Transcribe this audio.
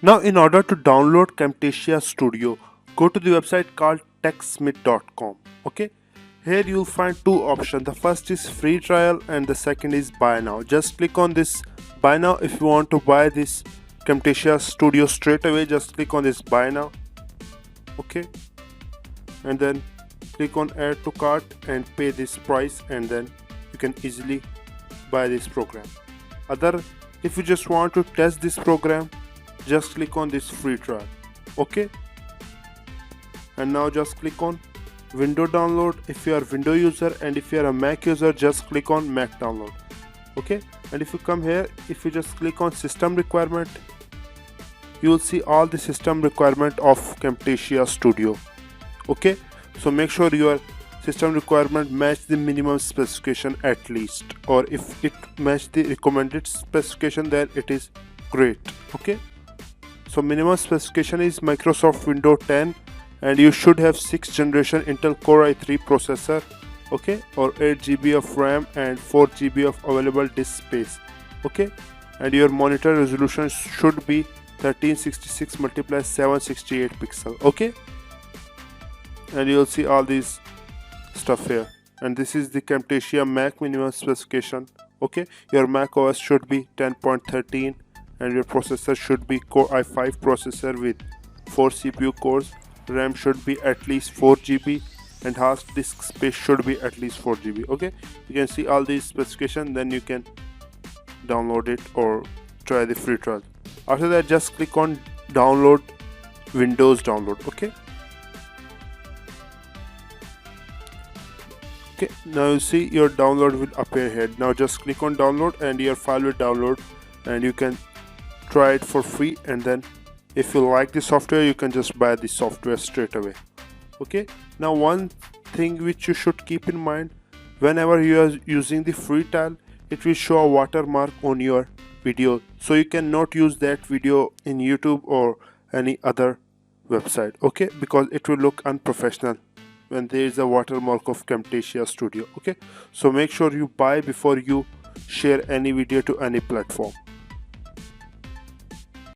Now in order to download Camtasia Studio, go to the website called techsmith.com. Okay, here you'll find two options. The first is free trial and the second is buy now. Just click on this buy now. If you want to buy this Camtasia Studio straight away, just click on this buy now. Okay, and then click on add to cart and pay this price, and then you can easily buy this program. If you just want to test this program, just click on this free trial. Okay, and now just click on window download if you are Windows user, and if you are a Mac user, just click on Mac download. Okay, and if you come here, if you just click on system requirement, you will see all the system requirement of Camtasia Studio. Okay, so make sure your system requirement match the minimum specification at least, or if it match the recommended specification, then it is great. Okay, so minimum specification is Microsoft Windows 10, and you should have 6th generation Intel Core i3 processor. Okay, or 8 GB of RAM and 4 GB of available disk space. Okay, and your monitor resolution should be 1366 × 768 pixel. Okay, and you'll see all these stuff here, and this is the Camtasia Mac minimum specification. Okay, your Mac OS should be 10.13 and your processor should be Core i5 processor with 4 CPU cores. RAM should be at least 4 GB and hard disk space should be at least 4 GB. Okay, you can see all these specifications, then you can download it or try the free trial. After that, just click on download Windows download. Okay, now you see your download will appear here. Now just click on download and your file will download, and you can try it for free, and then if you like the software, you can just buy the software straight away. Okay, now one thing which you should keep in mind, whenever you are using the free trial, it will show a watermark on your video, so you cannot use that video in YouTube or any other website. Okay, because it will look unprofessional when there is a watermark of Camtasia Studio. Okay, so make sure you buy before you share any video to any platform.